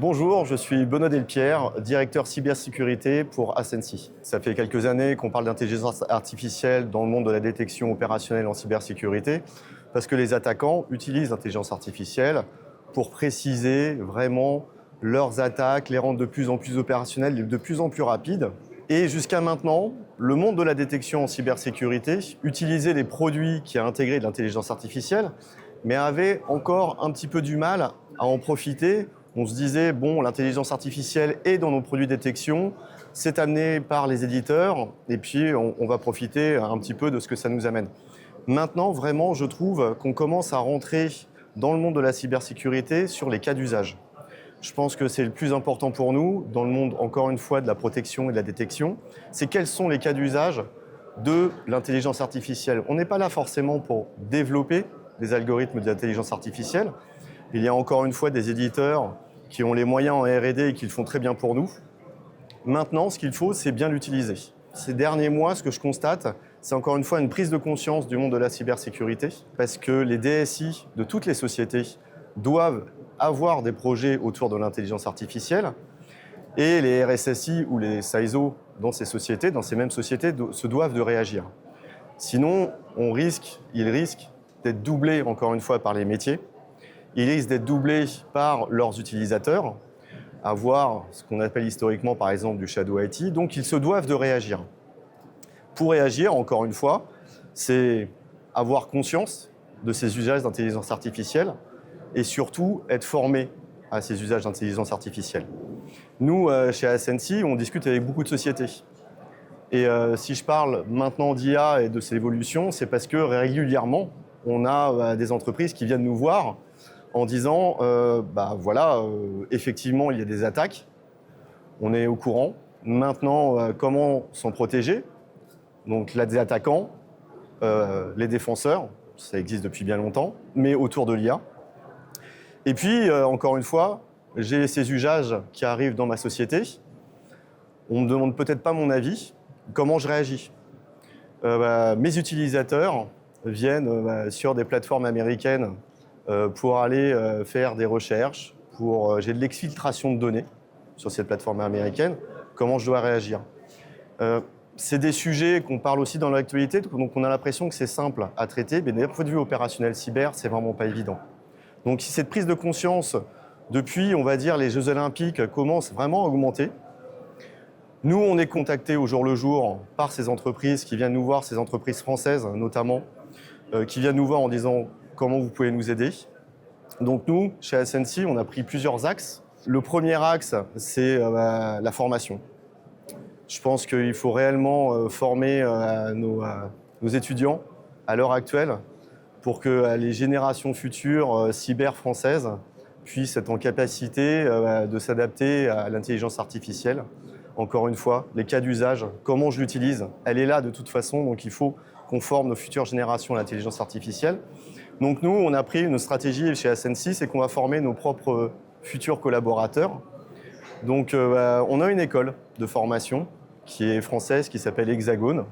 Bonjour, je suis Benoît Delpierre, directeur cybersécurité pour Ascensi. Ça fait quelques années qu'on parle d'intelligence artificielle dans le monde de la détection opérationnelle en cybersécurité, parce que les attaquants utilisent l'intelligence artificielle pour préciser vraiment leurs attaques, les rendre de plus en plus opérationnelles, de plus en plus rapides. Et jusqu'à maintenant, le monde de la détection en cybersécurité utilisait des produits qui a intégré de l'intelligence artificielle, mais avait encore un petit peu du mal à en profiter. On se disait, bon, l'intelligence artificielle est dans nos produits de détection, c'est amené par les éditeurs, et puis on va profiter un petit peu de ce que ça nous amène. Maintenant, vraiment, je trouve qu'on commence à rentrer dans le monde de la cybersécurité sur les cas d'usage. Je pense que c'est le plus important pour nous, dans le monde, encore une fois, de la protection et de la détection, c'est quels sont les cas d'usage de l'intelligence artificielle. On n'est pas là forcément pour développer des algorithmes d'intelligence artificielle. Il y a encore une fois des éditeurs qui ont les moyens en R&D et qui le font très bien pour nous. Maintenant, ce qu'il faut, c'est bien l'utiliser. Ces derniers mois, ce que je constate, c'est encore une fois une prise de conscience du monde de la cybersécurité, parce que les DSI de toutes les sociétés doivent avoir des projets autour de l'intelligence artificielle, et les RSSI ou les CISO dans ces sociétés, dans ces mêmes sociétés, se doivent de réagir. Sinon, ils risquent d'être doublés, encore une fois, par les métiers. Ils risquent d'être doublés par leurs utilisateurs, avoir ce qu'on appelle historiquement, par exemple, du shadow IT. Donc, ils se doivent de réagir. Pour réagir, encore une fois, c'est avoir conscience de ces usages d'intelligence artificielle et surtout être formé à ces usages d'intelligence artificielle. Nous, chez Ascensi, on discute avec beaucoup de sociétés. Et si je parle maintenant d'IA et de ses évolutions, c'est parce que régulièrement, on a des entreprises qui viennent nous voir en disant effectivement, il y a des attaques, on est au courant. Maintenant, comment s'en protéger? Donc, là, des attaquants, les défenseurs, ça existe depuis bien longtemps, mais autour de l'IA. Et puis, encore une fois, j'ai ces usages qui arrivent dans ma société. On ne me demande peut-être pas mon avis, comment je réagis. Mes utilisateurs viennent sur des plateformes américaines pour aller faire des recherches, j'ai de l'exfiltration de données sur cette plateforme américaine, comment je dois réagir. C'est des sujets qu'on parle aussi dans l'actualité, donc on a l'impression que c'est simple à traiter, mais d'un point de vue opérationnel cyber, c'est vraiment pas évident. Donc si cette prise de conscience, depuis, on va dire, les Jeux Olympiques, commence vraiment à augmenter, nous, on est contactés au jour le jour par ces entreprises qui viennent nous voir, ces entreprises françaises notamment, qui viennent nous voir en disant comment vous pouvez nous aider. Donc nous, chez Ascensi, on a pris plusieurs axes. Le premier axe, c'est la formation. Je pense qu'il faut réellement former nos étudiants à l'heure actuelle pour que les générations futures cyber françaises puissent être en capacité de s'adapter à l'intelligence artificielle. Encore une fois, les cas d'usage, comment je l'utilise, elle est là de toute façon, donc il faut qu'on forme nos futures générations à l'intelligence artificielle. Donc nous, on a pris une stratégie chez Ascensi, c'est qu'on va former nos propres futurs collaborateurs. Donc on a une école de formation qui est française, qui s'appelle Hexagone,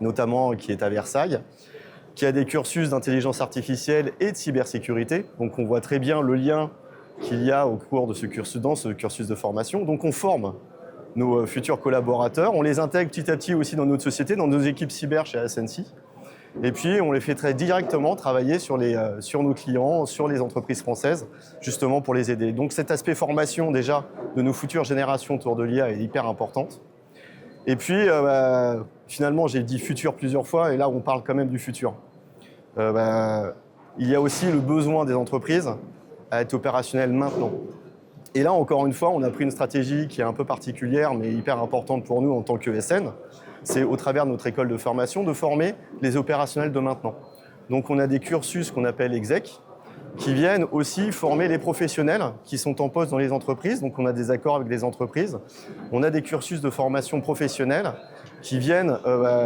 notamment qui est à Versailles, qui a des cursus d'intelligence artificielle et de cybersécurité. Donc on voit très bien le lien qu'il y a au cours de ce cursus, dans ce cursus de formation. Donc on forme nos futurs collaborateurs, on les intègre petit à petit aussi dans notre société, dans nos équipes cyber chez Ascensi. Et puis on les fait très directement travailler sur nos clients, sur les entreprises françaises, justement pour les aider. Donc cet aspect formation déjà de nos futures générations autour de l'IA est hyper importante. Et puis finalement, j'ai dit futur plusieurs fois, et là on parle quand même du futur. Il y a aussi le besoin des entreprises à être opérationnelles maintenant. Et là, encore une fois, on a pris une stratégie qui est un peu particulière, mais hyper importante pour nous en tant qu'ESN. C'est au travers de notre école de formation de former les opérationnels de maintenant. Donc on a des cursus qu'on appelle exec, qui viennent aussi former les professionnels qui sont en poste dans les entreprises. Donc on a des accords avec des entreprises. On a des cursus de formation professionnelle qui viennent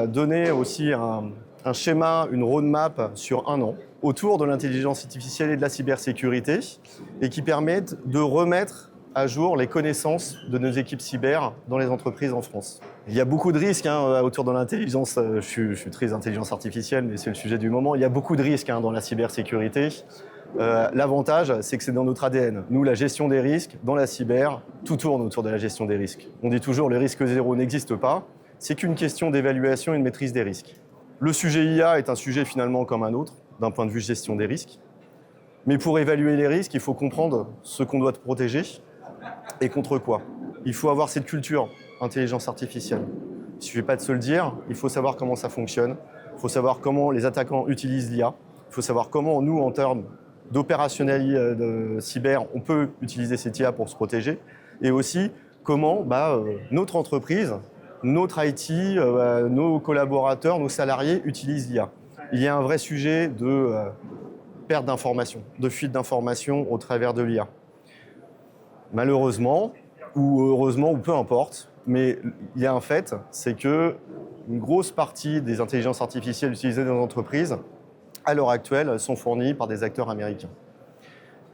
donner aussi un schéma, une roadmap sur 1 an autour de l'intelligence artificielle et de la cybersécurité et qui permettent de remettre à jour les connaissances de nos équipes cyber dans les entreprises en France. Il y a beaucoup de risques autour de l'intelligence. Je suis très intelligence artificielle, mais c'est le sujet du moment. Il y a beaucoup de risques dans la cybersécurité. L'avantage, c'est que c'est dans notre ADN. Nous, la gestion des risques, dans la cyber, tout tourne autour de la gestion des risques. On dit toujours le risque zéro n'existe pas. C'est qu'une question d'évaluation et de maîtrise des risques. Le sujet IA est un sujet finalement comme un autre, d'un point de vue gestion des risques. Mais pour évaluer les risques, il faut comprendre ce qu'on doit protéger et contre quoi. Il faut avoir cette culture intelligence artificielle. Il ne suffit pas de se le dire, il faut savoir comment ça fonctionne, il faut savoir comment les attaquants utilisent l'IA, il faut savoir comment nous, en termes d'opérationnel de cyber, on peut utiliser cette IA pour se protéger, et aussi comment notre entreprise, notre IT, nos collaborateurs, nos salariés utilisent l'IA. Il y a un vrai sujet de perte d'informations, de fuite d'informations au travers de l'IA. Malheureusement, ou heureusement, ou peu importe, mais il y a un fait, c'est que une grosse partie des intelligences artificielles utilisées dans les entreprises, à l'heure actuelle, sont fournies par des acteurs américains.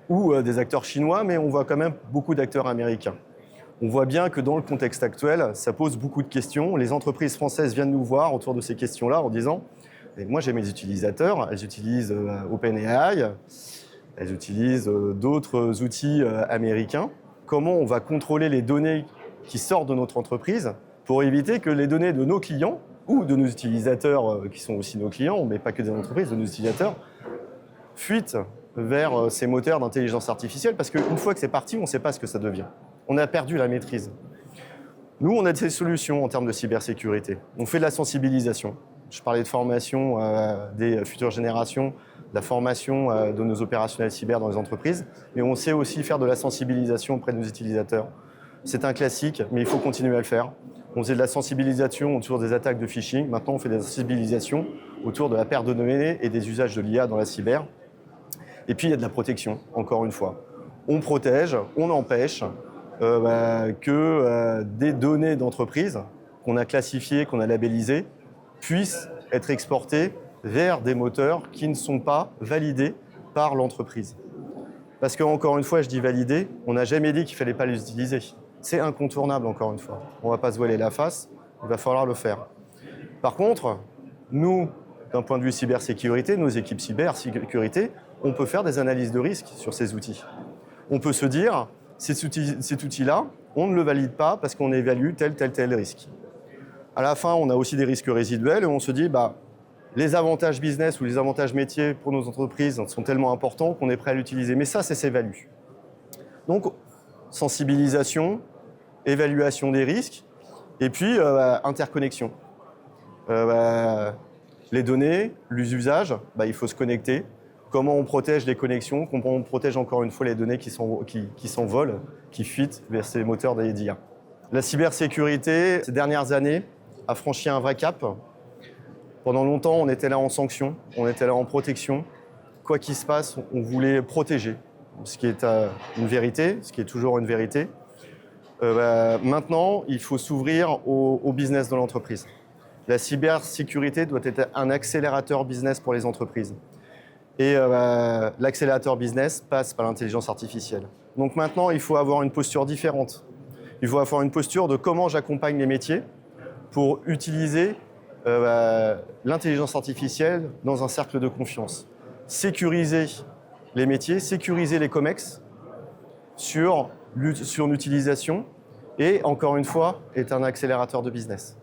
Ou des acteurs chinois, mais on voit quand même beaucoup d'acteurs américains. On voit bien que dans le contexte actuel, ça pose beaucoup de questions. Les entreprises françaises viennent nous voir autour de ces questions-là en disant « Moi, j'ai mes utilisateurs, elles utilisent OpenAI, elles utilisent d'autres outils américains. Comment on va contrôler les données qui sortent de notre entreprise pour éviter que les données de nos clients ou de nos utilisateurs, qui sont aussi nos clients, mais pas que des entreprises, de nos utilisateurs, fuitent vers ces moteurs d'intelligence artificielle, parce qu'une fois que c'est parti, on ne sait pas ce que ça devient. On a perdu la maîtrise. Nous, on a des solutions en termes de cybersécurité. On fait de la sensibilisation. Je parlais de formation des futures générations, de la formation de nos opérationnels cyber dans les entreprises, mais on sait aussi faire de la sensibilisation auprès de nos utilisateurs. C'est un classique, mais il faut continuer à le faire. On faisait de la sensibilisation autour des attaques de phishing. Maintenant, on fait de la sensibilisation autour de la perte de données et des usages de l'IA dans la cyber. Et puis, il y a de la protection, encore une fois. On protège, on empêche que des données d'entreprise qu'on a classifiées, qu'on a labellisées, puissent être exportées vers des moteurs qui ne sont pas validés par l'entreprise. Parce qu'encore une fois, je dis validés, on n'a jamais dit qu'il ne fallait pas les utiliser. C'est incontournable, encore une fois. On ne va pas se voiler la face, il va falloir le faire. Par contre, nous, d'un point de vue cybersécurité, nos équipes cybersécurité, on peut faire des analyses de risque sur ces outils. On peut se dire, cet outil-là, on ne le valide pas parce qu'on évalue tel risque. À la fin, on a aussi des risques résiduels et on se dit, les avantages business ou les avantages métiers pour nos entreprises sont tellement importants qu'on est prêt à l'utiliser. Mais ça, c'est s'évalue. Donc, sensibilisation, évaluation des risques, et puis interconnexion. Les données, les usages, il faut se connecter. Comment on protège les connexions, comment on protège encore une fois les données qui s'envolent, qui fuitent vers ces moteurs d'IA. La cybersécurité, ces dernières années, a franchi un vrai cap. Pendant longtemps, on était là en sanction, on était là en protection. Quoi qu'il se passe, on voulait protéger, ce qui est une vérité, ce qui est toujours une vérité. Maintenant, il faut s'ouvrir au business de l'entreprise. La cybersécurité doit être un accélérateur business pour les entreprises. Et l'accélérateur business passe par l'intelligence artificielle. Donc maintenant, il faut avoir une posture différente. Il faut avoir une posture de comment j'accompagne les métiers pour utiliser l'intelligence artificielle dans un cercle de confiance. Sécuriser les métiers, sécuriser les COMEX sur l'utilisation et, encore une fois, est un accélérateur de business.